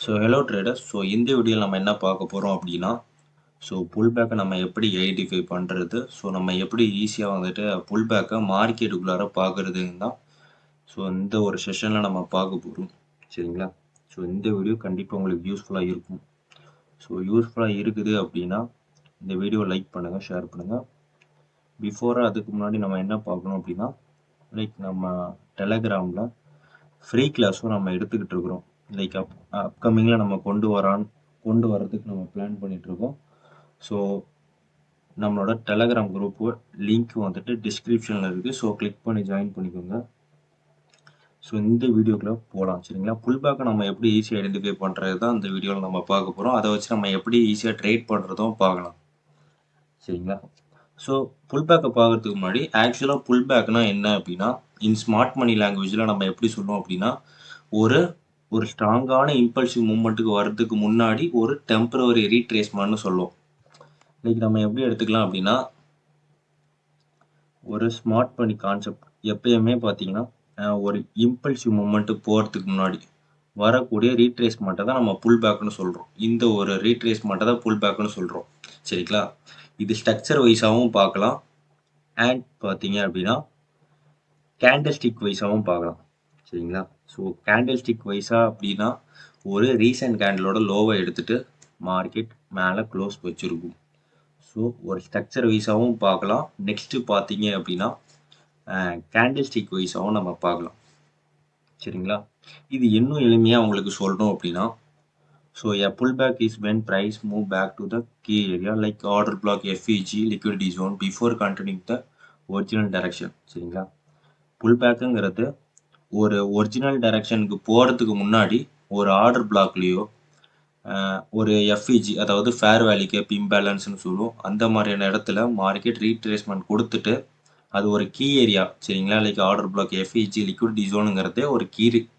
So hello traders. So இந்த வீடியோவில் நம்ம என்ன பார்க்க போகிறோம் அப்படின்னா, ஸோ புல் பேக்கை நம்ம எப்படி ஐடென்டிஃபை பண்ணுறது, ஸோ நம்ம எப்படி ஈஸியாக வந்துட்டு புல் பேக்கை மார்க்கெட்டுக்குள்ளார பார்க்குறதுன்னு தான் ஸோ இந்த ஒரு செஷனில் நம்ம பார்க்க போகிறோம். சரிங்களா? ஸோ இந்த வீடியோ கண்டிப்பாக உங்களுக்கு யூஸ்ஃபுல்லாக இருக்கும். ஸோ யூஸ்ஃபுல்லாக இருக்குது அப்படின்னா இந்த வீடியோ லைக் பண்ணுங்கள், ஷேர் பண்ணுங்கள். பிஃபோராக அதுக்கு முன்னாடி நம்ம என்ன பார்க்கணும் அப்படின்னா, லைக் நம்ம டெலகிராமில் ஃப்ரீ கிளாஸும் நம்ம எடுத்துக்கிட்டு இருக்கிறோம். லைக் அப்கமிங்கில் நம்ம கொண்டு வரதுக்கு நம்ம பிளான் பண்ணிகிட்ருக்கோம். ஸோ நம்மளோட டெலகிராம் குரூப்பு லிங்க் வந்துட்டு டிஸ்கிரிப்ஷனில் இருக்குது. ஸோ கிளிக் பண்ணி ஜாயின் பண்ணிக்கோங்க. ஸோ இந்த வீடியோக்குள்ளே போகலாம். சரிங்களா? புல் பேக்கை நம்ம எப்படி ஈஸியாக ஐடென்டிஃபை பண்ணுறது தான் இந்த வீடியோவில் நம்ம பார்க்க போகிறோம். அதை வச்சு நம்ம எப்படி ஈஸியாக ட்ரேட் பண்ணுறதும் பார்க்கலாம். சரிங்களா? ஸோ புல் பேக்கை பார்க்கறதுக்கு முன்னாடி ஆக்சுவலாக புல் பேக்னா என்ன அப்படின்னா, இன் ஸ்மார்ட் மணி லாங்குவேஜில் நம்ம எப்படி சொல்லுவோம் அப்படின்னா, ஒரு ஒரு ஸ்ட்ராங்கான இம்பல்சிவ் மூவ்மெண்ட்டுக்கு வர்றதுக்கு முன்னாடி ஒரு டெம்பரவரி ரீட்ரேஸ்மெண்ட்னு சொல்லுவோம். இன்னைக்கு நம்ம எப்படி எடுத்துக்கலாம் அப்படின்னா, ஒரு ஸ்மார்ட் மணி கான்செப்ட் எப்பயுமே பார்த்தீங்கன்னா, ஒரு இம்பல்சிவ் மூவ்மெண்ட்டு போகிறதுக்கு முன்னாடி வரக்கூடிய ரீட்ரேஸ்மெண்ட்டை தான் நம்ம புல் பேக்னு சொல்கிறோம். இந்த ஒரு ரீட்ரேஸ்மெண்ட்டை தான் புல் பேக்னு சொல்கிறோம். சரிங்களா? இது ஸ்ட்ரக்சர் வைஸாகவும் பார்க்கலாம், அண்ட் பார்த்தீங்க அப்படின்னா கேண்டில் ஸ்டிக் வைஸாகவும் பார்க்கலாம். சரிங்களா? ஸோ கேண்டில் ஸ்டிக் வைஸாக அப்படின்னா, ஒரு ரீசன்ட் கேண்டிலோட லோவை எடுத்துகிட்டு மார்க்கெட் மேலே க்ளோஸ் வச்சுருக்கும். ஸோ ஒரு ஸ்ட்ரக்சர் வைஸாகவும் பார்க்கலாம். நெக்ஸ்ட்டு பார்த்தீங்க அப்படின்னா கேண்டில் ஸ்டிக் வைஸாகவும் நம்ம பார்க்கலாம். சரிங்களா? இது இன்னும் எளிமையாக உங்களுக்கு சொல்லணும் அப்படின்னா, so a pull back is when price move back to the key area like order block, FEG, liquidity zone before continuing the original direction. சரிங்களா? புல் பேக்குங்கிறது ஒரு ஒரிஜினல் டைரக்ஷனுக்கு போகிறதுக்கு முன்னாடி ஒரு ஆர்டர் பிளாக்லேயோ ஒரு எஃப்இஜி, அதாவது ஃபேர் வேல்யூ கேப் இம்பேலன்ஸ்னு சொல்லுவோம், அந்த மாதிரியான இடத்துல மார்க்கெட் ரீட்ரேஸ்மெண்ட் கொடுத்துட்டு அது ஒரு கீ ஏரியா. சரிங்களா? Like order block, FEG, liquidity ஜோனுங்கிறதே ஒரு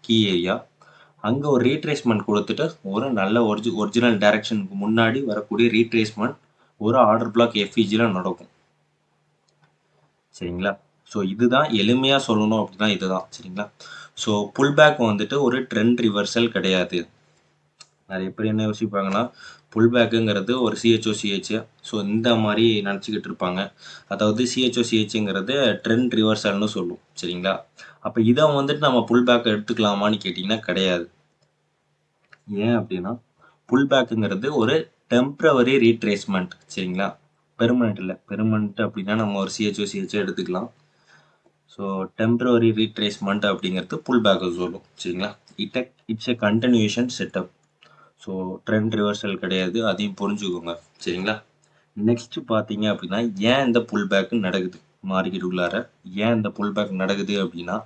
கீ ஏரியா. அங்கே ஒரு ரீட்ரேஸ்மெண்ட் கொடுத்துட்டு ஒரு நல்ல ஒரிஜினல் டைரக்ஷனுக்கு முன்னாடி வரக்கூடிய ரீட்ரேஸ்மெண்ட் ஒரு ஆர்டர் பிளாக் எஃப்இஜியில் நடக்கும். சரிங்களா? ஸோ இதுதான் எளிமையாக சொல்லணும் அப்படின்னா இதுதான். சரிங்களா? ஸோ புல் பேக் வந்துட்டு ஒரு ட்ரெண்ட் ரிவர்சல் கிடையாது. நிறைய பேர் என்ன யோசிப்பாங்கன்னா, புல் பேக்குங்கிறது ஒரு சிஹெச்ஓ ஸோ இந்த மாதிரி நினச்சிக்கிட்டு இருப்பாங்க. அதாவது சிஹெச்ஓ ட்ரெண்ட் ரிவர்சல்னு சொல்லும். சரிங்களா? அப்போ இதை வந்துட்டு நம்ம புல் பேக்கை எடுத்துக்கலாமான்னு கேட்டிங்கன்னா கிடையாது. ஏன் அப்படின்னா, புல் பேக்குங்கிறது ஒரு டெம்ப்ரவரி ரீட்ரேஸ்மெண்ட். சரிங்களா? பெர்மனெண்ட் இல்லை. பெர்மனெண்ட் அப்படின்னா நம்ம ஒரு சிஹெச்ஓ எடுத்துக்கலாம். ஸோ டெம்ப்ரவரி ரீட்ரேஸ்மெண்ட் அப்படிங்கிறது புல் பேக்கை சொல்லும். சரிங்களா? It's a continuation setup. So trend reversal கிடையாது, அதையும் புரிஞ்சுக்கோங்க. சரிங்களா? நெக்ஸ்ட் பார்த்தீங்க அப்படின்னா, ஏன் இந்த புல் பேக் நடக்குது மார்க்கெட் உள்ளார, ஏன் இந்த புல் பேக் நடக்குது அப்படின்னா,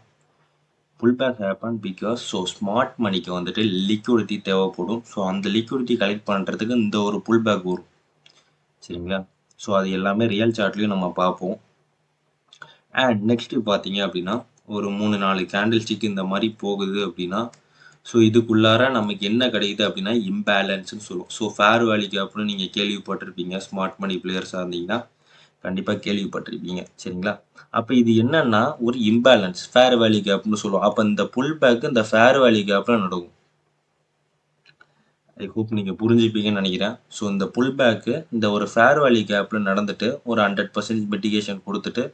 pull back happen because so smart மணிக்கு வந்துட்டு லிக்விடிட்டி தேவைப்படும். ஸோ அந்த லிக்விடிட்டி கலெக்ட் பண்ணுறதுக்கு இந்த ஒரு புல் பேக் வரும். சரிங்களா? ஸோ அது எல்லாமே ரியல் சார்ட்லையும் நம்ம பார்ப்போம். அண்ட் நெக்ஸ்ட்டு பார்த்தீங்க அப்படின்னா, ஒரு 3-4 கேண்டில் ஸ்டிக் இந்த மாதிரி போகுது அப்படின்னா, ஸோ இதுக்குள்ளார நமக்கு என்ன கிடைக்குது அப்படின்னா இம்பேலன்ஸ்னு சொல்லுவோம். ஸோ ஃபேர் வேல்யூ கேப்னு நீங்கள் கேள்விப்பட்டிருப்பீங்க. ஸ்மார்ட் மணி பிளேயர்ஸாக இருந்தீங்கன்னா கண்டிப்பாக கேள்விப்பட்டிருப்பீங்க. சரிங்களா? அப்போ இது என்னன்னா ஒரு இம்பேலன்ஸ், ஃபேர் வேல்யூ கேப்னு சொல்லுவோம். அப்போ இந்த புல் பேக்கு இந்த ஃபேர் வேல்யூ கேப்பில் நடக்கும். ஐ ஹோப் நீங்கள் புரிஞ்சுப்பீங்கன்னு நினைக்கிறேன். ஸோ இந்த புல் பேக்கு இந்த ஒரு ஃபேர் வேல்யூ கேப்பில் நடந்துட்டு ஒரு 100% மிட்டிகேஷன் கொடுத்துட்டு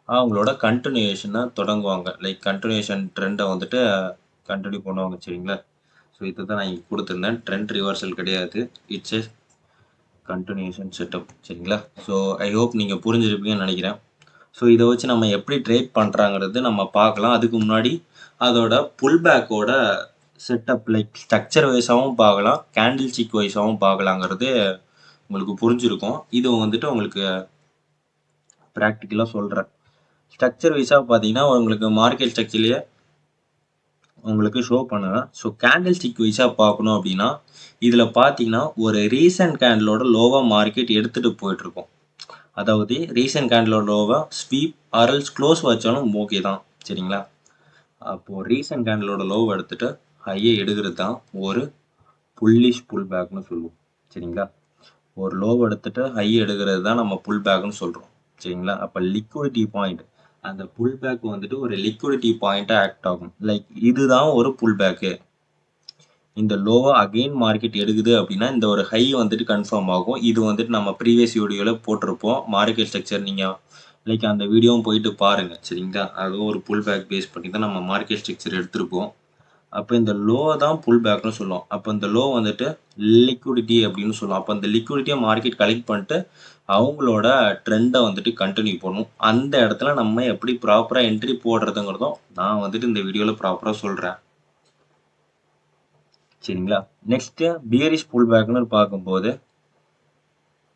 அவங்களோட கண்டினியூஷனை தொடங்குவாங்க. லைக் கண்டினியூஷன் ட்ரெண்டை வந்துட்டு கண்டினியூ பண்ணுவாங்க. சரிங்களா? ஸோ இதை தான் நான் இங்கே கொடுத்துருந்தேன். ட்ரெண்ட் ரிவர்சல் கிடையாது, இட்ஸ் எ கண்டினியூஷன் செட்டப். சரிங்களா? ஸோ ஐ ஹோப் நீங்கள் புரிஞ்சிருப்பீங்கன்னு நினைக்கிறேன். ஸோ இதை வச்சு நம்ம எப்படி ட்ரேட் பண்ணுறாங்கிறது நம்ம பார்க்கலாம். அதுக்கு முன்னாடி அதோட புல் பேக்கோட செட்டப் லைக் ஸ்ட்ரக்சர் வைஸாகவும் பார்க்கலாம், கேண்டில் ஸ்டிக் வைஸாகவும் பார்க்கலாங்கிறது உங்களுக்கு புரிஞ்சிருக்கும். இது வந்துட்டு உங்களுக்கு ப்ராக்டிக்கலாக சொல்கிறேன். ஸ்ட்ரக்சர் வைஸாக பார்த்தீங்கன்னா உங்களுக்கு மார்க்கெட் ஸ்ட்ரக்சர்லேயே உங்களுக்கு ஷோ பண்ணுவேன். ஸோ கேண்டில் ஸ்டிக் வைஸாக பார்க்கணும் அப்படின்னா, இதில் பார்த்தீங்கன்னா ஒரு ரீசன்ட் கேண்டிலோட லோவாக மார்க்கெட் எடுத்துகிட்டு போயிட்டுருக்கோம். அதாவது ரீசன்ட் கேண்டிலோட லோவாக ஸ்வீப் ஆர்எல்ஸ் க்ளோஸ் வச்சாலும் ஓகே தான். சரிங்களா? அப்போது ரீசன்ட் கேண்டிலோட லோவை எடுத்துகிட்டு ஹையை எடுக்கிறது தான் ஒரு புல்லிஷ் புல் பேக்னு சொல்லுவோம். சரிங்களா? ஒரு லோவை எடுத்துகிட்டு ஹை எடுக்கிறது தான் நம்ம புல் பேக்னு சொல்கிறோம். சரிங்களா? அப்போ லிக்விடிட்டி பாயிண்ட், அந்த புல் பேக் வந்துட்டு ஒரு லிக்விடிட்டி பாயிண்ட்டாக ஆக்ட் ஆகும். லைக் இதுதான் ஒரு புல் பேக்கு. இந்த லோவை அகைன் மார்க்கெட் எடுக்குது அப்படின்னா இந்த ஒரு ஹை வந்துட்டு கன்ஃபார்ம் ஆகும். இது வந்துட்டு நம்ம ப்ரீவியஸ் வீடியோவில் போட்டிருப்போம். மார்க்கெட் ஸ்ட்ரக்சர் நீங்கள் லைக் அந்த வீடியோவும் போயிட்டு பாருங்கள் சரிங்களா. அதுவும் ஒரு புல் பேக் பேஸ் பண்ணி தான் நம்ம மார்க்கெட் ஸ்ட்ரக்சர் எடுத்திருப்போம். அப்போ இந்த லோ தான் புல் பேக்னு சொல்லுவோம். அப்போ இந்த லோ வந்துட்டு லிக்விடிட்டி அப்படின்னு சொல்லுவோம். அப்போ அந்த லிக்விடிட்டியை மார்க்கெட் கலெக்ட் பண்ணிட்டு அவங்களோட ட்ரெண்டை வந்துட்டு கண்டினியூ பண்ணும். அந்த இடத்துல நம்ம எப்படி ப்ராப்பராக என்ட்ரி போடுறதுங்கிறதும் நான் வந்துட்டு இந்த வீடியோவில் ப்ராப்பராக சொல்கிறேன் சரிங்களா. நெக்ஸ்ட் பியரிஷ் புல் பேக்னு பார்க்கும்போது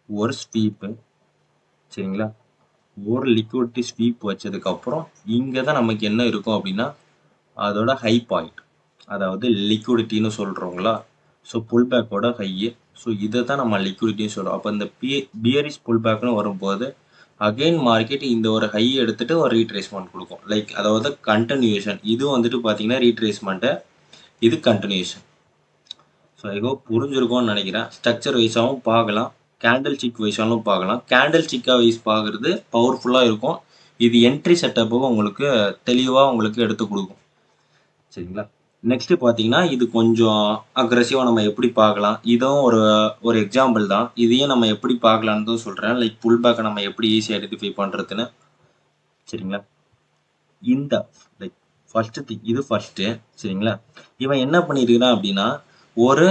ஒரு ஸ்வீப்பு சரிங்களா. ஒரு லிக்விடிட்டி ஸ்வீப் வச்சதுக்கப்புறம் இங்கே தான் நமக்கு என்ன இருக்கும் அப்படின்னா அதோட ஹை பாயிண்ட், அதாவது லிக்விடிட்டின்னு சொல்கிறோங்களா. ஸோ புல் பேக்கோட ஹையு. ஸோ இதை தான் நம்ம லிக்விடிட்டின்னு சொல்கிறோம். அப்போ இந்த பியரிஷ் புல் பேக்னு வரும்போது அகெயின் மார்க்கெட் இந்த ஒரு ஹை எடுத்துகிட்டு ஒரு ரீட்ரேஸ்மெண்ட் கொடுக்கும். லைக் அதாவது கண்டினியூஷன். இது வந்துட்டு பார்த்தீங்கன்னா ரீட்ரேஸ்மெண்ட்டு, இது கண்டினியூஷன். ஸோ ஐ ஹோப் புரிஞ்சிருக்கும்னு நினைக்கிறேன். ஸ்ட்ரக்சர் வைஸாகவும் பார்க்கலாம், கேண்டில் ஸ்டிக் வைஸாலும் பார்க்கலாம். கேண்டில் ஸ்டிக்காக வைஸ் பார்க்குறது பவர்ஃபுல்லாக இருக்கும். இது என்ட்ரி செட்டப்பும் உங்களுக்கு தெளிவாக உங்களுக்கு எடுத்து கொடுக்கும் சரிங்களா. நெக்ஸ்ட் பார்த்தீங்கன்னா இது கொஞ்சம் அக்ரெசிவாக நம்ம எப்படி பார்க்கலாம், இதுவும் ஒரு எக்ஸாம்பிள் தான். இதையும் நம்ம எப்படி பார்க்கலான்னு தான் சொல்கிறேன். லைக் புல் பேக்கை நம்ம எப்படி ஈஸியாக ஐடென்டிஃபை பண்ணுறதுன்னு சரிங்களா. இந்த லைக் ஃபர்ஸ்ட் திங் இது ஃபர்ஸ்ட்டு சரிங்களா. இவன் என்ன பண்ணியிருக்கிறான் அப்படின்னா ஒரு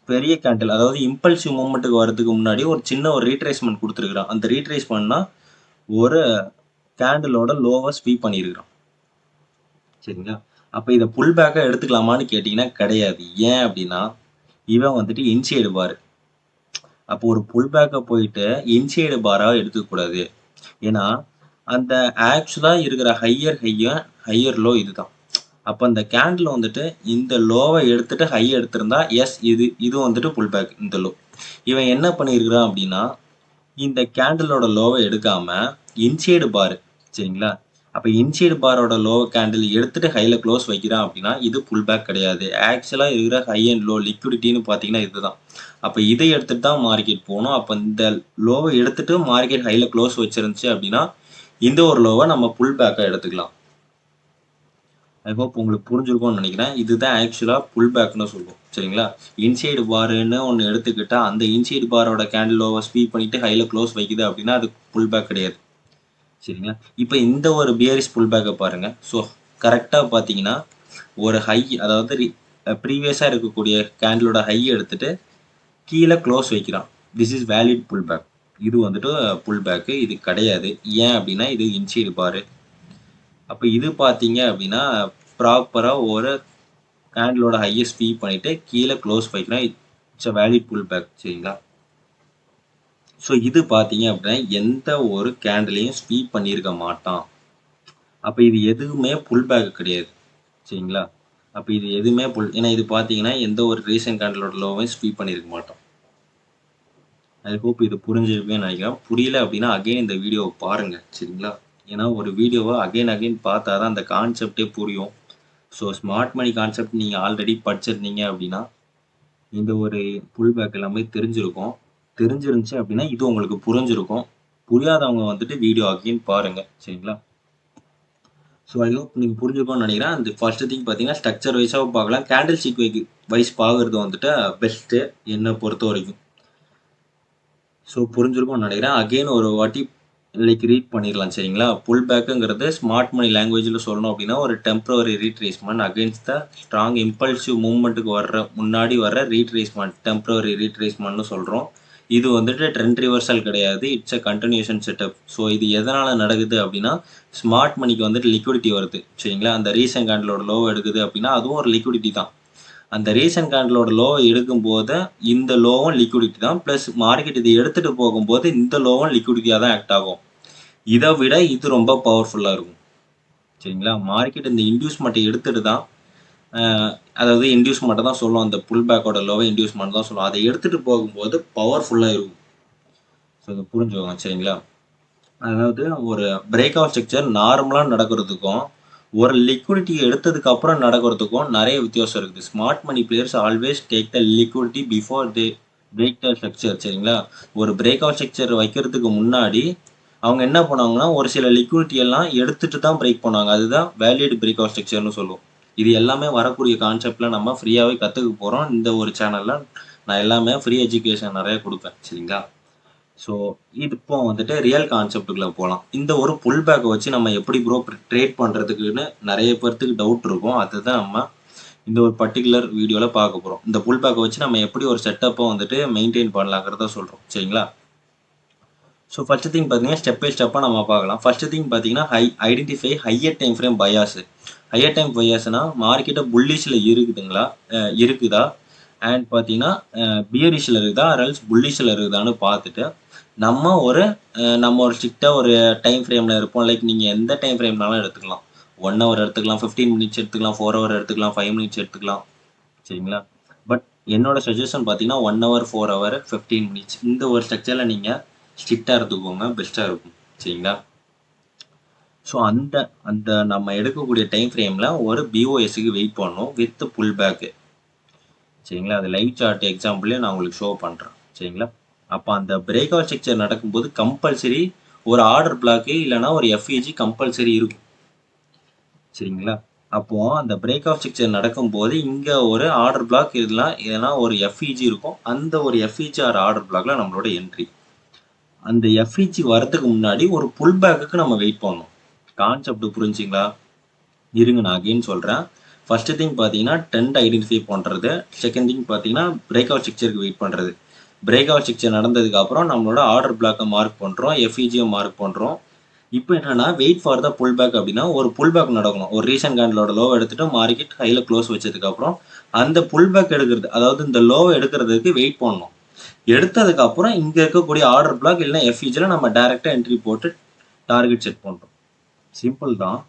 பெரிய கேண்டில், அதாவது இம்பல்சிவ் மூவ்மெண்ட்டுக்கு வரதுக்கு முன்னாடி ஒரு சின்ன ஒரு ரீட்ரேஸ்மெண்ட் கொடுத்துருக்குறான். அந்த ரீட்ரேஸ்மெண்ட்னா ஒரு கேண்டிலோட லோவை ஸ்வீப் பண்ணியிருக்கிறான் சரிங்களா. அப்போ இதை புல் பேக்காக எடுத்துக்கலாமான்னு கேட்டிங்கன்னா கிடையாது. ஏன் அப்படின்னா இவன் வந்துட்டு இன்சைடு பார். அப்போ ஒரு புல் பேக்கை போயிட்டு இன்சைடு பாராக எடுத்துக்கூடாது. ஏன்னா அந்த ஆக்சுவலாக இருக்கிற ஹையர் லோ இதுதான். அப்போ அந்த கேண்டில் வந்துட்டு இந்த லோவை எடுத்துட்டு ஹை எடுத்திருந்தா எஸ் இது வந்துட்டு புல் பேக். இந்த லோ இவன் என்ன பண்ணியிருக்கிறான் அப்படின்னா இந்த கேண்டிலோட லோவை எடுக்காம இன்சைடு பார் சரிங்களா. அப்போ இன்சைடு பாரோட லோ கேண்டில் எடுத்துட்டு ஹையில் க்ளோஸ் வைக்கிறான் அப்படின்னா இது புல் பேக் கிடையாது. ஆக்சுவலாக இருக்கிற ஹை அண்ட் லோ லிக்விடிட்டின்னு பார்த்தீங்கன்னா இதுதான். அப்போ இதை எடுத்துட்டு தான் மார்க்கெட் போகணும். அப்போ இந்த லோவை எடுத்துட்டு மார்க்கெட் ஹையில் க்ளோஸ் வச்சிருந்துச்சு அப்படின்னா இந்த ஒரு லோவை நம்ம புல் பேக்காக எடுத்துக்கலாம். ஐ ஹோப் உங்களுக்கு புரிஞ்சிருக்கும்னு நினைக்கிறேன். இதுதான் ஆக்சுவலாக புல் பேக்னு சொல்லுவோம் சரிங்களா. இன்சைடு பாருன்னு ஒன்று எடுத்துக்கிட்டா அந்த இன்சைடு பாரோட கேண்டில் லோவை ஸ்வீப் பண்ணிட்டு ஹையில் க்ளோஸ் வைக்குது அப்படின்னா அது புல் பேக் கிடையாது சரிங்களா. இப்போ இந்த ஒரு பியரிஷ் புல் பேக்கை பாருங்கள். ஸோ கரெக்டாக பார்த்தீங்கன்னா ஒரு ஹை, அதாவது ப்ரீவியஸாக இருக்கக்கூடிய கேண்டிலோட ஹை எடுத்துட்டு கீழே க்ளோஸ் வைக்கிறான். This is valid pull back. இது வந்துட்டு புல் பேக்கு இது கிடையாது. ஏன் அப்படின்னா இது இன்சைடு பாரு. அப்போ இது பார்த்தீங்க அப்படின்னா ப்ராப்பராக ஒரு கேண்டிலோட ஹையை ஸ்வீப் பண்ணிவிட்டு கீழே க்ளோஸ் வைக்கிறான். It's a valid pull back சரிங்களா. ஸோ இது பார்த்தீங்க அப்படின்னா எந்த ஒரு கேண்டிலையும் ஸ்வீப் பண்ணியிருக்க மாட்டான். அப்போ இது எதுவுமே புல் பேக் கிடையாது சரிங்களா. அப்போ இது எதுவுமே ஏன்னா இது பார்த்தீங்கன்னா எந்த ஒரு ரீசன்ட் கேண்டிலோட லோவையும் ஸ்வீப் பண்ணியிருக்க மாட்டோம். ஐ ஹோப் இது புரிஞ்சிருக்குன்னு நினைக்கிறேன். புரியல அப்படின்னா அகைன் இந்த வீடியோவை பாருங்கள் சரிங்களா. ஏன்னா ஒரு வீடியோவை அகைன் பார்த்தா தான் அந்த கான்செப்டே புரியும். ஸோ ஸ்மார்ட் மணி கான்செப்ட் நீங்கள் ஆல்ரெடி படிச்சிருந்தீங்க அப்படின்னா இந்த ஒரு புல் பேக் எல்லாமே தெரிஞ்சிருந்துச்சு அப்படின்னா இது உங்களுக்கு புரிஞ்சிருக்கும். புரியாதவங்க வந்துட்டு வீடியோ அகைன் பாருங்கள் சரிங்களா. ஸோ ஐ ஹோப் நீங்கள் புரிஞ்சுக்கணும்னு நினைக்கிறேன். அந்த ஃபர்ஸ்ட் திங் பார்த்தீங்கன்னா ஸ்ட்ரக்சர் வைஸாகவும் பார்க்கலாம், கேண்டில் ஸ்டிக் வைஸ் பார்க்குறது வந்துட்டு பெஸ்ட்டு என்னை பொறுத்த வரைக்கும். ஸோ புரிஞ்சிருக்கும்னு நினைக்கிறேன். அகெயின் ஒரு வாட்டி லைக் ரீட் பண்ணிடலாம் சரிங்களா. புல் பேக்குங்கிறது ஸ்மார்ட் மணி லாங்குவேஜில் சொல்லணும் அப்படின்னா ஒரு temporary retracement against the strong impulsive மூவ்மெண்ட்டுக்கு முன்னாடி வர்ற ரீட்ரேஸ்மெண்ட், டெம்பரவரி ரீட்ரேஸ்மெண்ட்னு சொல்கிறோம். இது வந்துட்டு ட்ரெண்ட் ரிவர்சல் கிடையாது, it's a continuation setup. So இது எதனால் நடக்குது அப்படின்னா ஸ்மார்ட் மணிக்கு வந்துட்டு லிக்விடிட்டி வருது சரிங்களா. அந்த ரீசன்ட் கேண்டிலோட லோ எடுக்குது அப்படின்னா அதுவும் ஒரு லிக்விடிட்டி தான். அந்த ரீசன்ட் கேண்டிலோட லோவை எடுக்கும்போது இந்த லோவும் லிக்விடிட்டி தான், ப்ளஸ் மார்க்கெட் இதை எடுத்துகிட்டு போகும்போது இந்த லோவும் லிக்விடிட்டியாக தான் ஆக்ட் ஆகும். இதை விட இது ரொம்ப பவர்ஃபுல்லாக இருக்கும் சரிங்களா. மார்க்கெட் இந்த இன்டியூஸ்மெண்ட்டை எடுத்துகிட்டு தான் அதாவது இன்டியூஸ்மெண்ட்டை தான் சொல்லுவோம், அந்த புல் பேக்கோட லோவை இன்டியூஸ்மெண்ட் தான் சொல்லுவோம். அதை எடுத்துகிட்டு போகும்போது பவர்ஃபுல்லாக இருக்கும். ஸோ இதை புரிஞ்சுக்கோங்க சரிங்களா. அதாவது ஒரு பிரேக் அவுட் ஸ்ட்ரக்சர் நார்மலாக நடக்கிறதுக்கும் ஒரு லிக்விடிட்டி எடுத்ததுக்கு அப்புறம் நடக்கிறதுக்கும் நிறைய வித்தியாசம் இருக்குது. Smart money players always take the liquidity before they break the structure சரிங்களா. ஒரு பிரேக் அவுட் ஸ்ட்ரக்சர் வைக்கிறதுக்கு முன்னாடி அவங்க என்ன பண்ணுவாங்கன்னா ஒரு சில லிக்விடிட்டி எல்லாம் எடுத்துட்டு தான் பிரேக் பண்ணுவாங்க. அதுதான் வேலிட் பிரேக் அவுட் ஸ்ட்ரக்சர்னு சொல்லுவோம். இது எல்லாமே வரக்கூடிய கான்செப்டில் நம்ம ஃப்ரீயாகவே கற்றுக்க போகிறோம். இந்த ஒரு சேனலில் நான் எல்லாமே ஃப்ரீ எஜுகேஷன் நிறைய கொடுப்பேன். சரிங்களா? ஸோ இது இப்போ வந்துட்டு ரியல் கான்செப்டுக்குள்ளே போகலாம். இந்த ஒரு புல் பேக்கை வச்சு நம்ம எப்படி ப்ரோ ட்ரேட் பண்ணுறதுக்குன்னு நிறைய பேர்த்துக்கு டவுட் இருக்கும். அதுதான் நம்ம இந்த ஒரு பர்டிகுலர் வீடியோவில் பார்க்க போகிறோம். இந்த புல் பேக்கை வச்சு நம்ம எப்படி ஒரு செட்டப்பை வந்துட்டு மெயின்டைன் பண்ணலாங்கிறத சொல்கிறோம். சரிங்களா? ஸோ ஃபர்ஸ்ட் திங் பார்த்தீங்கன்னா ஸ்டெப் பை ஸ்டெப்பாக நம்ம பார்க்கலாம். ஃபர்ஸ்ட் திங் பார்த்தீங்கன்னா identify higher time frame bias. Higher time பயாஸ்னா மார்க்கெட்டை புல்லிஷில் இருக்குதுங்களா, இருக்குதா, அண்ட் பார்த்தீங்கன்னா பியரிஷில் இருக்குதா அரல்ஸ் புல்லிஷில் இருக்குதான்னு பார்த்துட்டு நம்ம ஒரு ஸ்ட்ரிக்டாக ஒரு டைம் ஃப்ரேமில் இருப்போம். லைக் நீங்கள் எந்த டைம் ஃப்ரேம்னாலும் எடுத்துக்கலாம். 1 ஹவர் எடுத்துக்கலாம், 15 மினிட்ஸ் எடுத்துக்கலாம், 4 ஹவர் எடுத்துக்கலாம், 5 மினிட்ஸ் எடுத்துக்கலாம். சரிங்களா? பட் என்னோட சஜஷன் பார்த்தீங்கன்னா 1 ஹவர், 4 ஹவர், 15 மினிட்ஸ் இந்த ஒரு ஸ்ட்ரக்சரில் நீங்கள் ஸ்ட்ரிக்டாக எடுத்துக்கோங்க, பெஸ்ட்டாக இருக்கும். சரிங்களா? ஸோ அந்த அந்த நம்ம எடுக்கக்கூடிய டைம் ஃப்ரேமில் ஒரு பிஓஎஸ்க்கு வெயிட் பண்ணணும் வித் புல் பேக்கு. சரிங்களா? அது லைவ் சார்ட் எக்ஸாம்பிளே நான் உங்களுக்கு ஷோ பண்ணுறேன். சரிங்களா? அப்போ அந்த பிரேக் அவுட் ஸ்ட்ரக்சர் நடக்கும்போது கம்பல்சரி ஒரு ஆர்டர் பிளாக்கு இல்லைனா ஒரு எஃப்இஜி கம்பல்சரி இருக்கும். சரிங்களா? அப்போ அந்த பிரேக் ஆஃப் ஸ்ட்ரக்சர் நடக்கும்போது இங்கே ஒரு ஆர்டர் பிளாக் இதெல்லாம் இல்லைனா ஒரு எஃப்இஜி இருக்கும். அந்த ஒரு எஃப்இஜி ஆர் ஆர்டர் பிளாக்ல நம்மளோட என்ட்ரி. அந்த எஃப்இஜி வரதுக்கு முன்னாடி ஒரு புல் பேக்குக்கு நம்ம வெயிட் பண்ணணும். கான்செப்ட் புரிஞ்சுங்களா? இருங்க நான் அகெயின் சொல்கிறேன். ஃபர்ஸ்ட் திங் பார்த்தீங்கன்னா ட்ரெண்ட் ஐடென்டிஃபை பண்ணுறது. செகண்ட் திங் பார்த்தீங்கன்னா பிரேக் அவுட் ஸ்ட்ரக்சருக்கு வெயிட் பண்ணுறது. பிரேக் அவுட் ஸ்ட்ரக்சர் நடந்ததுக்கு அப்புறம் நம்மளோட ஆர்டர் பிளாக்கை மார்க் பண்ணுறோம், எஃப்இஜியை மார்க் பண்ணுறோம். இப்போ என்னன்னா wait for the pull back அப்படின்னா ஒரு புல் பேக் நடக்கணும். ஒரு ரீசன்ட் கேண்டலோட லோ எடுத்துட்டு மார்க்கெட் ஹைல க்ளோஸ் வச்சதுக்கு அப்புறம் அந்த புல் பேக் எடுக்கிறது, அதாவது இந்த லோவை எடுக்கிறதுக்கு வெயிட் பண்ணணும். எடுத்ததுக்கு அப்புறம் இங்க இருக்கக்கூடிய ஆர்டர் பிளாக் இல்லைன்னா எஃப்இஜில நம்ம டைரக்டா என்ட்ரி போட்டு டார்கெட் செட் பண்றோம். சிம்பிள் தான்.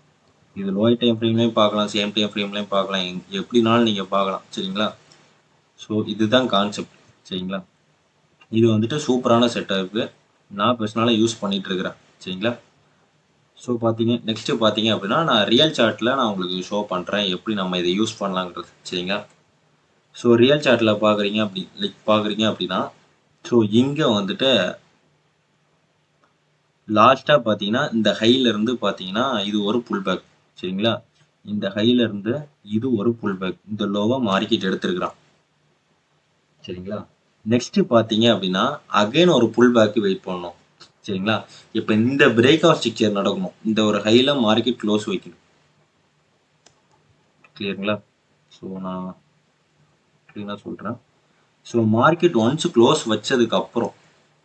இது லோயர் டைம் ஃப்ரேம்லையும் பார்க்கலாம், சேம் டைம் ஃப்ரேம்லையும் பார்க்கலாம், எப்படினாலும் நீங்கள் பார்க்கலாம். சரிங்களா? ஸோ இதுதான் கான்செப்ட். சரிங்களா? இது வந்துட்டு சூப்பரான செட்டப்பு. நான் பர்சனலாக யூஸ் பண்ணிட்டு இருக்கிறேன். சரிங்களா? ஸோ நெக்ஸ்ட்டு பார்த்தீங்க அப்படின்னா நான் ரியல் சார்ட்டில் நான் உங்களுக்கு ஷோ பண்ணுறேன் எப்படி நம்ம இதை யூஸ் பண்ணலாங்கிறது. சரிங்களா? ஸோ ரியல் சார்ட்டில் பார்க்குறீங்க அப்படின்னா ஸோ இங்கே வந்துட்டு லாஸ்ட்டாக பார்த்தீங்கன்னா இந்த ஹையிலேருந்து பார்த்தீங்கன்னா இது ஒரு புல் பேக். சரிங்களா? இந்த ஹையிலேருந்து இது ஒரு புல் பேக். இந்த லோவை மார்க்கெட் எடுத்துருக்கிறான். சரிங்களா? நெக்ஸ்ட் பார்த்தீங்க அப்படின்னா அகைன் ஒரு புல் பேக்கு வெயிட் பண்ணணும். சரிங்களா? இப்போ இந்த பிரேக் ஆஃப் ஸ்ட்ரக்சர் நடக்கணும். இந்த ஒரு ஹைல மார்க்கெட் க்ளோஸ் வைக்கணும். கிளியருங்களா? ஸோ நான் கிளீனாக சொல்கிறேன். ஸோ மார்க்கெட் ஒன்ஸ் க்ளோஸ் வச்சதுக்கு அப்புறம்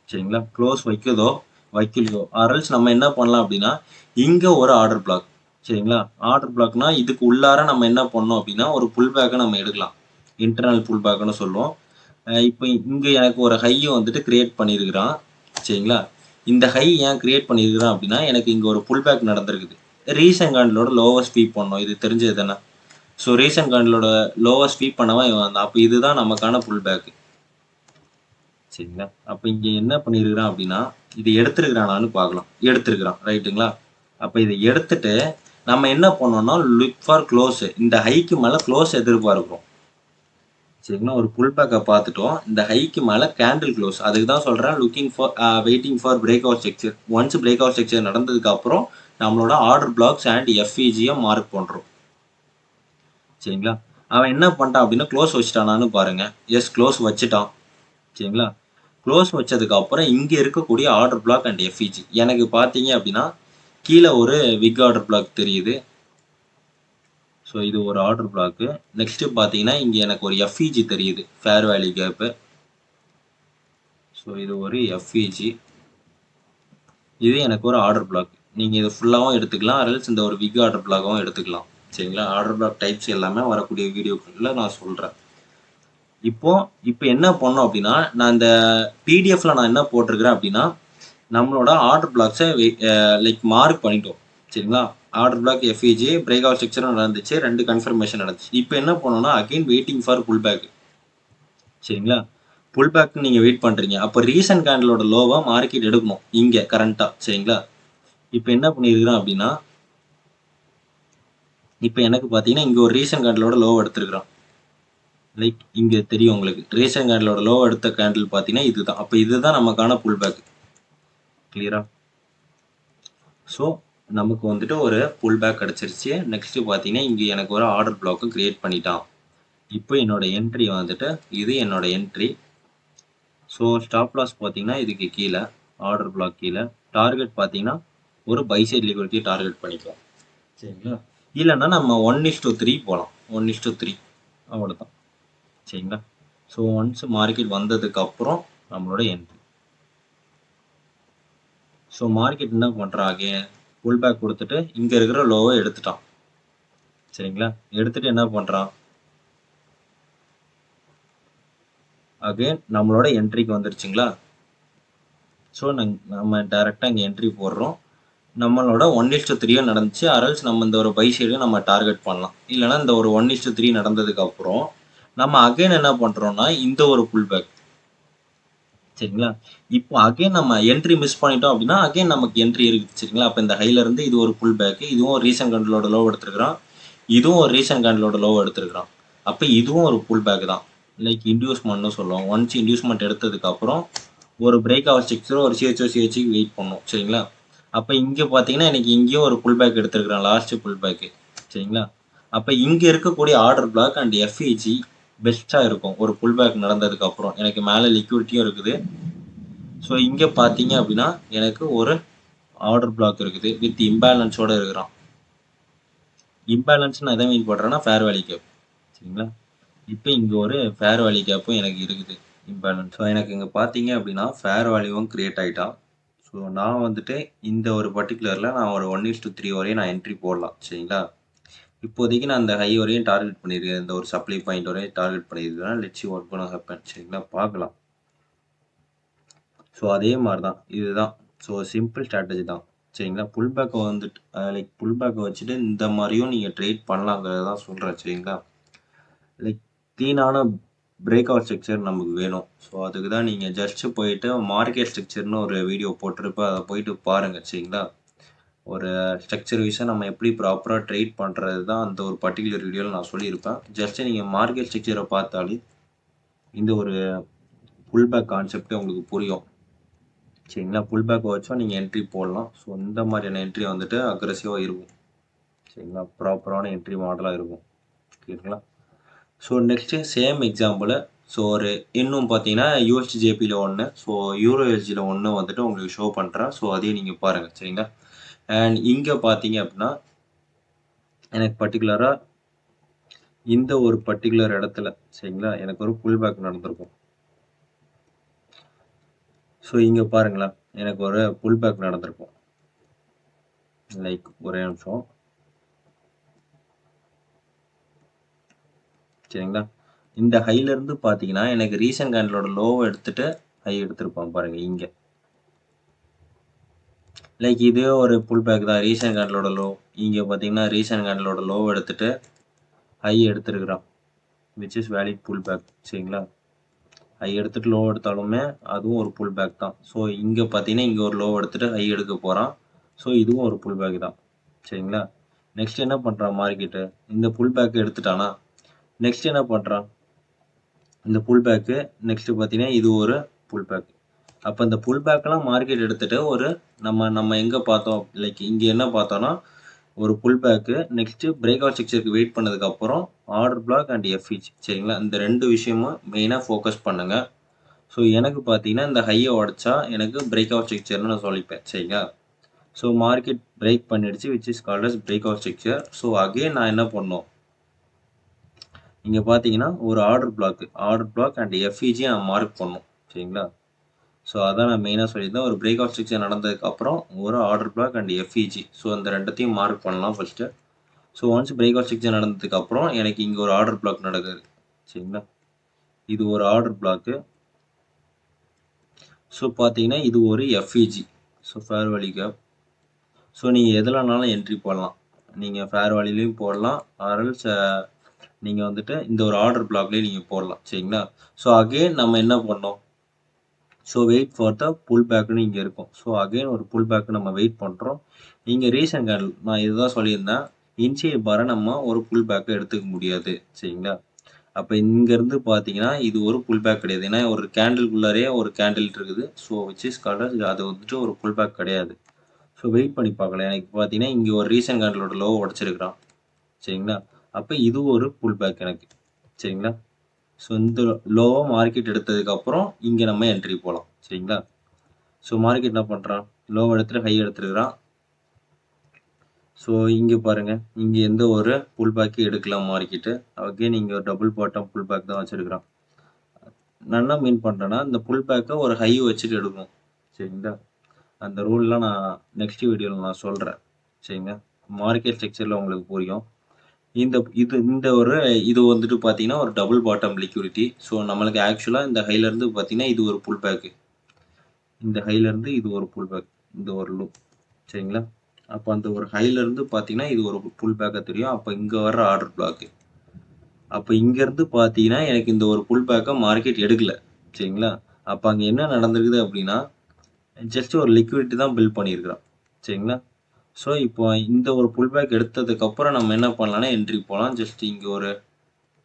சரிங்களா, க்ளோஸ் வைக்கலையோ ஆர்எல்ஸ் நம்ம என்ன பண்ணலாம் அப்படின்னா இங்கே ஒரு ஆர்டர் பிளாக். சரிங்களா? ஆர்டர் பிளாக்னா இதுக்கு உள்ளார நம்ம என்ன பண்ணோம் அப்படின்னா ஒரு புல் பேக்கை நம்ம எடுக்கலாம். இன்டர்னல் புல் பேக்குன்னு சொல்லுவோம். இப்போ இங்கே எனக்கு ஒரு ஹையை வந்துட்டு கிரியேட் பண்ணியிருக்கிறான். சரிங்களா? இந்த ஹை ஏன் கிரியேட் பண்ணியிருக்கிறான் அப்படின்னா எனக்கு இங்கே ஒரு புல் பேக் நடந்திருக்குது. ரீசன்ட் கேண்டலோட லோவர் ஸ்வீப் பண்ணோம், இது தெரிஞ்சது தானே. ஸோ ரீசன்ட் கேண்டலோட லோவர் ஸ்வீப் பண்ணவன் இவன் வந்தான். அப்போ இதுதான் நமக்கான புல் பேக்கு. சரிங்களா? அப்போ இங்கே என்ன பண்ணியிருக்கிறான் அப்படின்னா இது எடுத்துருக்கிறானான்னு பார்க்கலாம். எடுத்துருக்கிறான், ரைட்டுங்களா? அப்போ இதை எடுத்துட்டு நம்ம என்ன பண்ணோம்னா லுக் ஃபார் க்ளோஸ். இந்த ஹைக்கு மேலே க்ளோஸ் எதிர்பார்க்குறோம். சரிங்களா? ஒரு புல் பேக்கை பார்த்துட்டோம். இந்த ஹைக்கு மேலே கேண்டில் க்ளோஸ். அதுக்கு தான் சொல்கிறேன் waiting for break out structure. Once break out structure நடந்ததுக்கு அப்புறம் நம்மளோட ஆர்டர் பிளாக்ஸ் அண்ட் எஃப்இஜியை மார்க் பண்ணுறோம். சரிங்களா? அவன் என்ன பண்ணிட்டான் அப்படின்னா க்ளோஸ் வச்சுட்டானான்னு பாருங்க. எஸ், க்ளோஸ் வச்சுட்டான். சரிங்களா? க்ளோஸ் வச்சதுக்கு அப்புறம் இங்கே இருக்கக்கூடிய ஆர்டர் பிளாக் அண்ட் எஃப்இஜி எனக்கு பார்த்தீங்க அப்படின்னா கீழே ஒரு விக் ஆர்டர் பிளாக் தெரியுது. ஸோ இது ஒரு ஆர்டர் பிளாக்கு. நெக்ஸ்ட்டு பார்த்தீங்கன்னா இங்கே எனக்கு ஒரு எஃப்இஜி தெரியுது, ஃபேர் வேல்யூ கேப்பு. ஸோ இது ஒரு எஃப்இஜி, இது எனக்கு ஒரு ஆர்டர் பிளாக். நீங்கள் இது ஃபுல்லாகவும் எடுத்துக்கலாம், அரல்ஸ் இந்த ஒரு விக் ஆர்டர் பிளாகவும் எடுத்துக்கலாம். சரிங்களா? ஆர்டர் பிளாக் டைப்ஸ் எல்லாமே வரக்கூடிய வீடியோக்களில் நான் சொல்கிறேன். இப்போ என்ன பண்ணோம் அப்படின்னா நான் இந்த பிடிஎஃப்ல நான் என்ன போட்டிருக்கிறேன் அப்படின்னா நம்மளோட ஆர்டர் பிளாக்ஸை மார்க் பண்ணிட்டோம். சரிங்களா? Order block FEG break out ஸ்ட்ரக்சரும் நடந்துச்சு, 2 கன்ஃபர்மேஷன் நடந்துச்சு. இப்போ என்ன பண்ணணும்னா again waiting for pull back. சரிங்களா? புல் பேக் நீங்கள் வெயிட் பண்ணுறீங்க. அப்போ ரீசன்ட் கேண்டலோட லோவை மார்க்கெட் எடுக்கணும் இங்கே கரண்ட்டாக. சரிங்களா? இப்போ என்ன பண்ணியிருக்கிறோம் அப்படின்னா இப்போ எனக்கு பார்த்தீங்கன்னா இங்கே ஒரு ரீசன்ட் கேண்டலோட லோவை எடுத்துருக்குறான். லைக் இங்கே தெரியும் உங்களுக்கு, ரீசன்ட் கேண்டலோட லோவை எடுத்த கேண்டில் பார்த்தீங்கன்னா இதுதான். அப்போ இதுதான் நமக்கான புல் பேக். கிளியரா? ஸோ நமக்கு வந்துட்டு ஒரு புல் பேக் கிடச்சிருச்சு. நெக்ஸ்ட்டு பார்த்தீங்கன்னா, இங்கே எனக்கு ஒரு ஆர்டர் பிளாக்கு கிரியேட் பண்ணிட்டான். இப்போ என்னோட என்ட்ரி வந்துட்டு இது என்னோட என்ட்ரி. ஸோ ஸ்டாப் லாஸ் பார்த்தீங்கன்னா, இதுக்கு கீழே ஆர்டர் பிளாக் கீழே டார்கெட் பார்த்தீங்கன்னா, ஒரு பை சைட் லிக்விடிட்டி டார்கெட் பண்ணிக்கலாம். சரிங்களா? இல்லைன்னா நம்ம 1:3 போகலாம். 1:3 அவ்வளோதான். சரிங்களா? ஸோ ஒன்ஸ் மார்க்கெட் வந்ததுக்கப்புறம் நம்மளோட என்ட்ரி. ஸோ மார்க்கெட் என்ன பண்ணுறான், அகைன் புல் பேக் கொடுத்துட்டு இங்கே இருக்கிற லோவை எடுத்துட்டான். சரிங்களா? எடுத்துட்டு என்ன பண்ணுறான், அகைன் நம்மளோட என்ட்ரிக்கு வந்துருச்சுங்களா? ஸோ நம்ம டேரெக்டாக இங்கே என்ட்ரி போடுறோம். நம்மளோட 1:3 நடந்துச்சு. அரல்ஸ் நம்ம இந்த ஒரு பை சைடு நம்ம டார்கெட் பண்ணலாம். இல்லைன்னா இந்த ஒரு 1:3 நடந்ததுக்கப்புறம் நம்ம அகைன் என்ன பண்ணுறோம்னா இந்த ஒரு புல் பேக். சரிங்களா? இப்போ அகைன் நம்ம என்ட்ரி மிஸ் பண்ணிட்டோம் அப்படின்னா அகைன் நமக்கு என்ட்ரி இருக்குது. சரிங்களா? அப்போ இந்த ஹைல இருந்து இது ஒரு புல் பேக், இதுவும் ரீசன்ட் கேண்டலோட லோ எடுத்துருக்கிறான், இதுவும் ஒரு ரீசன்ட் கேண்டலோட லோ எடுத்துருக்கிறான். அப்போ இதுவும் ஒரு புல் பேக் தான். லைக் இன்டியூஸ்மெண்ட்னு சொல்லுவோம். ஒன்ஸ் இன்டியூஸ்மெண்ட் எடுத்ததுக்கப்புறம் ஒரு பிரேக் அவுட் ஸ்ட்ரக்சர் ஒரு சிஹெச்க்கு வெயிட் பண்ணும். சரிங்களா? அப்போ இங்கே பார்த்தீங்கன்னா எனக்கு இங்கேயும் ஒரு புல் பேக் எடுத்துருக்கிறேன், லாஸ்ட் புல் பேக்கு. சரிங்களா? அப்போ இங்கே இருக்கக்கூடிய ஆர்டர் பிளாக் அண்ட் எஃப்இஜி பெஸ்ட்டாக இருக்கும் ஒரு புல் பேக் நடந்ததுக்கப்புறம். எனக்கு மேலே லிக்விடிட்டியும் இருக்குது. ஸோ இங்கே பார்த்தீங்க அப்படின்னா எனக்கு ஒரு ஆர்டர் பிளாக் இருக்குது வித் இம்பேலன்ஸோடு இருக்கிறான். இம்பேலன்ஸ் நான் எதை மீன் பண்ணுறேன்னா ஃபேர் வேல்யூ கேப். சரிங்களா? இப்போ இங்கே ஒரு ஃபேர் வேல்யூ கேப்பும் எனக்கு இருக்குது, இம்பேலன்ஸ். ஸோ எனக்கு இங்கே பார்த்தீங்க அப்படின்னா ஃபேர் வேல்யூவும் க்ரியேட் ஆகிட்டான். ஸோ நான் வந்துட்டு இந்த ஒரு பர்டிகுலரில் நான் ஒரு 1:3 வரையும் நான் என்ட்ரி போடலாம். சரிங்களா? இப்போதைக்கு நான் அந்த ஹை வரையும் டார்கெட் பண்ணியிருக்கேன், இந்த ஒரு சப்ளை பாயிண்ட் வரையும் டார்கெட் பண்ணியிருக்கேன். Let's see what gonna happen. சரிங்களா? பார்க்கலாம். ஸோ அதே மாதிரி தான் இதுதான். ஸோ சிம்பிள் ஸ்ட்ராட்டஜி தான். சரிங்களா? புல் பேக்கை வந்துட்டு லைக் புல் பேக்கை வச்சுட்டு இந்த மாதிரியும் நீங்கள் ட்ரேட் பண்ணலாங்கிறத தான் சொல்கிறேன். சரிங்களா? லைக் க்ளீனான பிரேக் அவுட் ஸ்ட்ரக்சர் நமக்கு வேணும். ஸோ அதுக்கு தான் நீங்கள் ஜஸ்ட்டு போயிட்டு மார்க்கெட் ஸ்ட்ரக்சர்னு ஒரு வீடியோ போட்டிருப்பேன், அதை போயிட்டு பாருங்கள். சரிங்களா? ஒரு ஸ்ட்ரக்சர் வைஸாக நம்ம எப்படி ப்ராப்பராக ட்ரேட் பண்ணுறது தான் அந்த ஒரு பர்டிகுலர் வீடியோவில் நான் சொல்லியிருப்பேன். ஜஸ்ட்டு நீங்கள் மார்க்கெட் ஸ்ட்ரக்சரை பார்த்தாலே இந்த ஒரு புல் பேக் கான்செப்டே உங்களுக்கு புரியும். சரிங்களா? புல் பேக் வச்சா நீங்கள் என்ட்ரி போடலாம். ஸோ இந்த மாதிரியான என்ட்ரி வந்துட்டு அக்ரெசிவாக இருக்கும். சரிங்களா? ப்ராப்பரான என்ட்ரி மாடலாக இருக்கும். ஓகேங்களா? So next same example. So ஒரு இன்னும் பார்த்தீங்கன்னா யூஎஸ்டிஜேபியில் ஒன்று, ஸோ யூரோஎஸ்ஜியில் ஒன்று வந்துட்டு உங்களுக்கு ஷோ பண்ணுறேன். ஸோ அதையும் நீங்கள் பாருங்கள். சரிங்களா? அண்ட் இங்கே பார்த்தீங்க அப்படின்னா எனக்கு பர்டிகுலராக இந்த ஒரு பர்டிகுலர் இடத்துல சரிங்களா எனக்கு ஒரு புல் பேக் நடந்திருக்கும். ஸோ இங்கே பாருங்களேன், எனக்கு ஒரு புல் பேக் நடந்திருக்கும். லைக் ஒரே நிமிஷம். சரிங்களா? இந்த ஹைலேருந்து பார்த்தீங்கன்னா எனக்கு ரீசன்ட் கேண்டலோட லோவை எடுத்துட்டு ஹை எடுத்திருப்பான் பாருங்கள் இங்கே. லைக் இதே ஒரு புல் பேக் தான். ரீசன்ட் கேண்டலோட லோ இங்கே பார்த்தீங்கன்னா ரீசன்ட் கேண்டலோட லோவை எடுத்துட்டு ஹை எடுத்துருக்குறான், which is valid pull back. சரிங்களா? ஹை எடுத்துட்டு லோ எடுத்தாலுமே அதுவும் ஒரு புல் பேக் தான். ஸோ இங்கே பார்த்தீங்கன்னா இங்கே ஒரு லோ எடுத்துட்டு ஹை எடுக்க போகிறான். ஸோ இதுவும் ஒரு புல் பேக் தான். சரிங்களா? நெக்ஸ்ட் என்ன பண்ணுறான் மார்க்கெட்டு, இந்த புல் பேக் எடுத்துட்டானா நெக்ஸ்ட் என்ன பண்ணுறான், இந்த புல் பேக்கு நெக்ஸ்ட்டு பார்த்தீங்கன்னா இது ஒரு புல் பேக். அப்போ இந்த புல் பேக்கெலாம் மார்க்கெட் எடுத்துகிட்டு ஒரு நம்ம எங்கே பார்த்தோம், லைக் இங்கே என்ன பார்த்தோன்னா ஒரு pull back next break out ஸ்ட்ரக்சருக்கு வெயிட் பண்ணதுக்கப்புறம் ஆர்டர் பிளாக் அண்ட் எஃப்இஜி. சரிங்களா? இந்த ரெண்டு விஷயமும் மெயினாக ஃபோக்கஸ் பண்ணுங்கள். ஸோ எனக்கு பார்த்தீங்கன்னா இந்த ஹையை உடச்சா எனக்கு பிரேக் அவுட் ஸ்ட்ரக்சர்னு நான் சொல்லிப்பேன். சரிங்களா? ஸோ மார்க்கெட் பிரேக் பண்ணிடுச்சு, which is called as break out structure. So again நான் என்ன பண்ணோம், இங்கே பார்த்தீங்கன்னா ஒரு ஆர்டர் பிளாக் அண்ட் எஃப்இஜி நான் மார்க் பண்ணோம். சரிங்களா? ஸோ அதான் நான் மெயினாக சொல்லியிருந்தேன். ஒரு பிரேக் அவுட் ஸ்ட்ரக்சர் நடந்ததுக்கப்புறம் ஒரு order block and FEG, so அந்த ரெண்டத்தையும் மார்க் பண்ணலாம் first. So once break out structure நடந்ததுக்கப்புறம் எனக்கு இங்கே ஒரு ஆர்டர் பிளாக் நடக்குது. சரிங்களா? இது ஒரு ஆர்டர் பிளாக்கு. ஸோ பார்த்தீங்கன்னா இது ஒரு FVG, so fair value gap. So நீங்கள் எதுலனாலும் என்ட்ரி போடலாம். நீங்கள் ஃபேர் வேல்யூலையும் போடலாம், ஆர்எல்ஸ் நீங்கள் வந்துட்டு இந்த ஒரு ஆர்டர் பிளாக்லேயும் நீங்கள் போடலாம். சரிங்களா? ஸோ அகெயின் நம்ம என்ன பண்ணோம், ஸோ வெயிட் ஃபார் த புல் பேக்குன்னு இங்கே இருக்கும். ஸோ அகெயின் ஒரு புல் பேக்கு நம்ம வெயிட் பண்ணுறோம். இங்கே ரீசன்ட் கேண்டில் நான் இதுதான் சொல்லியிருந்தேன், இன்சைட் பாரை நம்ம ஒரு புல் பேக்கை எடுத்துக்க முடியாது. சரிங்களா? அப்போ இங்கேருந்து பார்த்தீங்கன்னா இது ஒரு புல் பேக் கிடையாது. ஏன்னா ஒரு கேண்டில்குள்ளாரே ஒரு கேண்டில் இருக்குது. ஸோ விச் இஸ் கால்ட் அது வந்துட்டு ஒரு புல் பேக் கிடையாது. ஸோ வெயிட் பண்ணி பார்க்கலாம். எனக்கு பார்த்தீங்கன்னா இங்கே ஒரு ரீசன்ட் கேண்டலோட லோ உடச்சிருக்கிறான். சரிங்களா? அப்போ இது ஒரு புல் பேக் எனக்கு. சரிங்களா? ஸோ இந்த லோவை மார்க்கெட் எடுத்ததுக்கப்புறம் இங்கே நம்ம என்ட்ரி போகலாம். சரிங்களா? ஸோ மார்க்கெட் என்ன பண்ணுறான், லோவை எடுத்துகிட்டு ஹை எடுத்துருக்கிறான். ஸோ இங்கே பாருங்கள், இங்கே எந்த ஒரு புல் பேக்கு எடுக்கலாம் மார்க்கெட்டு. அகெயின் இங்கே ஒரு டபுள் பாட்டம் புல் பேக் தான் வச்சுருக்கிறான். நான் என்ன மீன் பண்ணுறேன்னா, இந்த புல் பேக்கை ஒரு ஹை வச்சுட்டு எடுக்கணும். சரிங்களா? அந்த ரூல்லாம் நான் நெக்ஸ்ட் வீடியோவில் நான் சொல்கிறேன். சரிங்க, மார்க்கெட் ஸ்ட்ரக்சரில் உங்களுக்கு புரியும். இது வந்துட்டு பார்த்தீங்கன்னா ஒரு டபுள் பாட்டம் லிக்விடிட்டி. ஸோ நம்மளுக்கு ஆக்சுவலாக இந்த ஹைலேருந்து பார்த்தீங்கன்னா இது ஒரு புல் பேக்கு, இந்த ஹைலேருந்து இது ஒரு புல் பேக், இந்த ஒரு லூப். சரிங்களா? அப்போ அந்த ஒரு ஹைலேருந்து பார்த்தீங்கன்னா இது ஒரு புல் பேக்காக தெரியும். அப்போ இங்கே வர்ற ஆர்டர் பிளாக்கு, அப்போ இங்கேருந்து பார்த்தீங்கன்னா எனக்கு இந்த ஒரு புல் பேக்கை மார்க்கெட் எடுக்கல. சரிங்களா? அப்போ அங்கே என்ன நடந்திருக்குது அப்படின்னா, ஜஸ்ட் ஒரு லிக்விடிட்டி தான் பில்ட் பண்ணியிருக்கிறான். சரிங்களா? ஸோ இப்போ இந்த ஒரு புல் பேக் எடுத்ததுக்கப்புறம் நம்ம என்ன பண்ணலாம்னா என்ட்ரி போகலாம். ஜஸ்ட் இங்கே ஒரு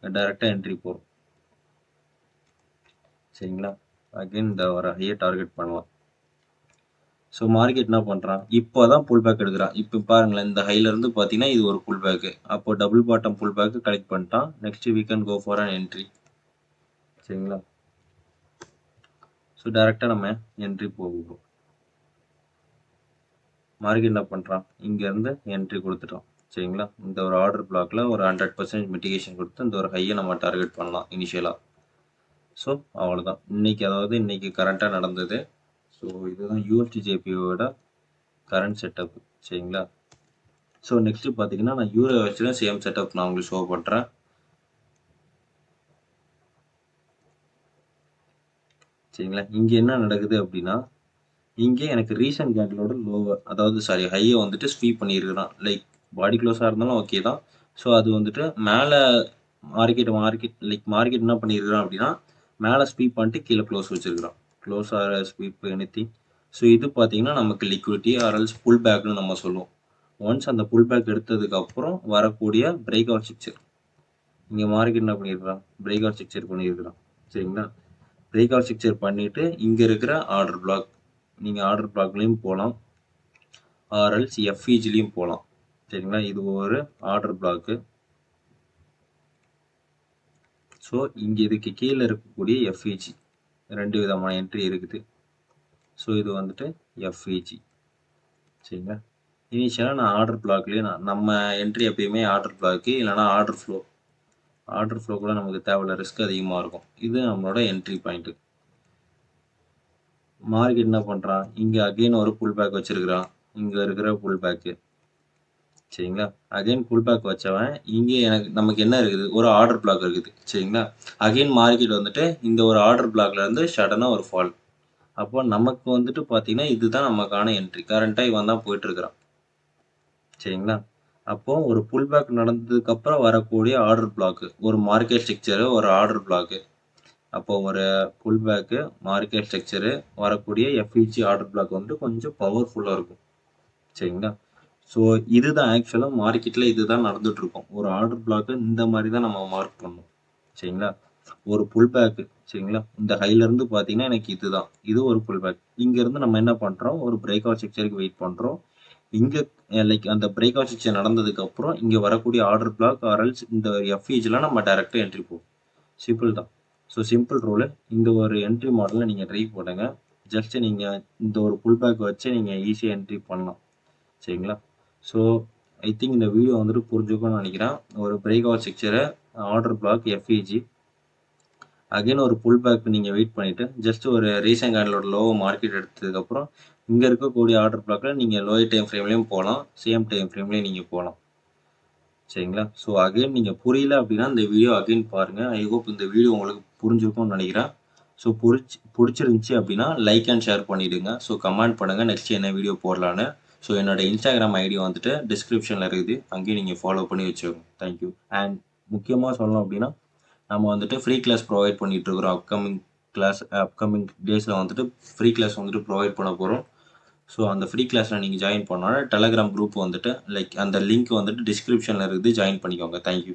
டைரெக்டாக என்ட்ரி போகிறோம். சரிங்களா? அகெயின் இந்த ஒரு ஹையை டார்கெட் பண்ணலாம். ஸோ மார்க்கெட் என்ன பண்ணுறான், இப்போ தான் புல் பேக் எடுக்கிறான். இப்போ பாருங்களேன், இந்த ஹைலேருந்து பார்த்தீங்கன்னா இது ஒரு புல் பேக்கு. அப்போ double bottom pull back collect பண்ணிட்டான். Next we can go for an entry. சரிங்களா? ஸோ டைரெக்டாக நம்ம என்ட்ரி போகிறோம். மார்க்கெட் என்ன பண்ணுறான், இங்கேருந்து என்ட்ரி கொடுத்துட்டான். சரிங்களா? இந்த ஒரு ஆர்டர் பிளாக்ல ஒரு 100% மிட்டிகேஷன் கொடுத்து இந்த ஒரு ஹையை நம்ம டார்கெட் பண்ணலாம் இனிஷியலாக. ஸோ அவ்வளோதான் இன்னைக்கு, அதாவது இன்னைக்கு கரண்ட்டாக நடந்தது. ஸோ இதுதான் யூஎஸ்டிஜேபியோட கரண்ட் செட்டப். சரிங்களா? ஸோ நெக்ஸ்ட் பார்த்தீங்கன்னா நான் யூரோ வச்சுல சேம் செட்டப் நான் உங்களுக்கு ஷோ பண்ணுறேன். சரிங்களா? இங்கே என்ன நடக்குது அப்படின்னா, இங்கே எனக்கு ரீசன்ட் கேண்டலோட லோவை, அதாவது ஹையை வந்துட்டு ஸ்வீப் பண்ணியிருக்கிறான். லைக் பாடி க்ளோஸாக இருந்தாலும் ஓகே தான். ஸோ அது வந்துட்டு மேலே மார்க்கெட் என்ன பண்ணியிருக்கிறான் அப்படின்னா, மேலே ஸ்வீப் பண்ணிட்டு கீழே க்ளோஸ் வச்சிருக்கிறான். Close or sweep anything. So இது பார்த்தீங்கன்னா நமக்கு லிக்விடிட்டி ஆர்எல்ஸ் புல் பேக்னு நம்ம சொல்லுவோம். ஒன்ஸ் அந்த புல் பேக் எடுத்ததுக்கப்புறம் வரக்கூடிய பிரேக் அவுட் ஸ்ட்ரக்சர், இங்கே மார்க்கெட் என்ன பண்ணியிருக்கிறான், பிரேக் அவுட் ஸ்ட்ரக்சர் பண்ணியிருக்கிறான். சரிங்களா? பிரேக் அவுட் ஸ்ட்ரக்சர் பண்ணிவிட்டு இங்கே இருக்கிற ஆர்டர் பிளாக், நீங்கள் ஆர்டர் பிளாக்லேயும் போகலாம், ஆர்எல்ஸ் எஃப்இஜிலையும் போகலாம். சரிங்களா? இது ஒரு ஆர்டர் பிளாக்கு. ஸோ இங்கே இதுக்கு கீழே இருக்கக்கூடிய எஃப்இஜி ரெண்டு விதமான என்ட்ரி இருக்குது. ஸோ இது வந்துட்டு எஃப்இஜி. சரிங்களா? இனிஷியலாக நான் ஆர்டர் பிளாக்லேயே நம்ம என்ட்ரி எப்பயுமே ஆர்டர் பிளாக்கு இல்லைனா ஆர்டர் ஃப்ளோ கூட நமக்கு தேவையில்ல, ரிஸ்க் அதிகமாக இருக்கும். இது நம்மளோட என்ட்ரி பாயிண்ட்டு. மார்க்கெட் என்ன பண்ணுறான், இங்கே அகெயின் ஒரு புல் பேக் வச்சிருக்கிறான். இங்கே இருக்கிற புல் பேக்கு. சரிங்களா? அகைன் புல் பேக் வச்சவன் இங்கே நமக்கு என்ன இருக்குது, ஒரு ஆர்டர் பிளாக் இருக்குது. சரிங்களா? அகைன் மார்க்கெட் வந்துட்டு இந்த ஒரு ஆர்டர் பிளாக்ல இருந்து சடனாக ஒரு ஃபால். அப்போ நமக்கு வந்துட்டு பார்த்தீங்கன்னா இதுதான் நமக்கான என்ட்ரி. கரண்ட்டாக இவன் தான் போயிட்டு இருக்கிறான். சரிங்களா? அப்போ ஒரு புல் பேக் நடந்ததுக்கப்புறம் வரக்கூடிய ஆர்டர் பிளாக்கு, ஒரு மார்க்கெட் ஸ்ட்ரக்சரு, ஒரு ஆர்டர் பிளாக்கு. அப்போ ஒரு புல் பேக்கு, மார்க்கெட் ஸ்ட்ரக்சரு, வரக்கூடிய எஃப்இஜி ஆர்டர் பிளாக் வந்துட்டு கொஞ்சம் பவர்ஃபுல்லாக இருக்கும். சரிங்களா? ஸோ இதுதான் ஆக்சுவலாக மார்க்கெட்டில் இதுதான் நடந்துட்டு இருக்கும். ஒரு ஆர்டர் பிளாக்கு இந்த மாதிரி தான் நம்ம மார்க் பண்ணணும். சரிங்களா? ஒரு புல் பேக்கு. சரிங்களா? இந்த ஹைலேருந்து பார்த்தீங்கன்னா எனக்கு இதுதான், இது ஒரு புல் பேக். இங்கேருந்து நம்ம என்ன பண்ணுறோம், ஒரு பிரேக் அவுட் ஸ்ட்ரக்சருக்கு வெயிட் பண்ணுறோம். இங்கே லைக் அந்த பிரேக் அவுட் ஸ்ட்ரக்சர் நடந்ததுக்கப்புறம் இங்கே வரக்கூடிய ஆர்டர் பிளாக் ஆர்எல்ஸ் இந்த எஃப்இஜில் நம்ம டைரெக்டாக என்ட்ரி போகும். சிம்பிள் தான். So simple rule. இந்த ஒரு என்ட்ரி மாடலில் நீங்கள் ட்ரை பண்ணுங்க. ஜஸ்ட்டு நீங்கள் இந்த ஒரு புல் பேக் வச்சு நீங்கள் ஈஸியாக என்ட்ரி பண்ணலாம். சரிங்களா? ஸோ ஐ திங்க் இந்த வீடியோ வந்துட்டு புரிஞ்சுக்கணும்னு நினைக்கிறேன். ஒரு பிரேக் அவுட் ஸ்ட்ரக்சரை, ஆர்டர் பிளாக், எஃப்இஜி, அகைன் ஒரு புல் பேக் நீங்கள் வெயிட் பண்ணிவிட்டு ஜஸ்ட் ஒரு ரீசன்ட் கேண்டலோட லோவை மார்க்கெட் எடுத்ததுக்கப்புறம் இங்கே இருக்கக்கூடிய ஆர்டர் பிளாக்கில் நீங்கள் லோயர் டைம் ஃப்ரேம்லேயும் போகலாம், சேம் டைம் ஃப்ரேம்லேயும் நீங்கள் போகலாம். சரிங்களா? ஸோ அகைன் நீங்கள் புரியல அப்படின்னா இந்த வீடியோ அகைன் பாருங்கள். ஐ ஹோப் இந்த வீடியோ உங்களுக்கு புரிஞ்சுருக்கும்னு நினைக்கிறேன். ஸோ பிடிச்சிருந்துச்சி அப்படின்னா லைக் அண்ட் ஷேர் பண்ணிவிடுங்க. ஸோ கமெண்ட் பண்ணுங்கள் நெக்ஸ்ட் என்ன வீடியோ போடலான்னு. ஸோ என்னோட இன்ஸ்டாகிராம் ஐடி வந்துட்டு டிஸ்கிரிப்ஷனில் இருக்குது, அங்கேயும் நீங்கள் ஃபாலோ பண்ணி வச்சுக்கோங்க. தேங்க்யூ. அண்ட் முக்கியமாக சொல்லணும் அப்படின்னா நம்ம வந்துட்டு ஃப்ரீ கிளாஸ் ப்ரொவைட் பண்ணிகிட்ருக்குறோம். அப்கமிங் டேஸில் வந்துட்டு ஃப்ரீ கிளாஸ் வந்துட்டு ப்ரொவைட் பண்ண போகிறோம். ஸோ அந்த ஃப்ரீ கிளாஸில் நீங்கள் ஜாயின் பண்ணோன்னா டெலகிராம் குரூப் வந்துட்டு லைக் அந்த லிங்க் வந்துட்டு டிஸ்கிரிப்ஷனில் இருக்குது, ஜாயின் பண்ணிக்கோங்க. தேங்க்யூ.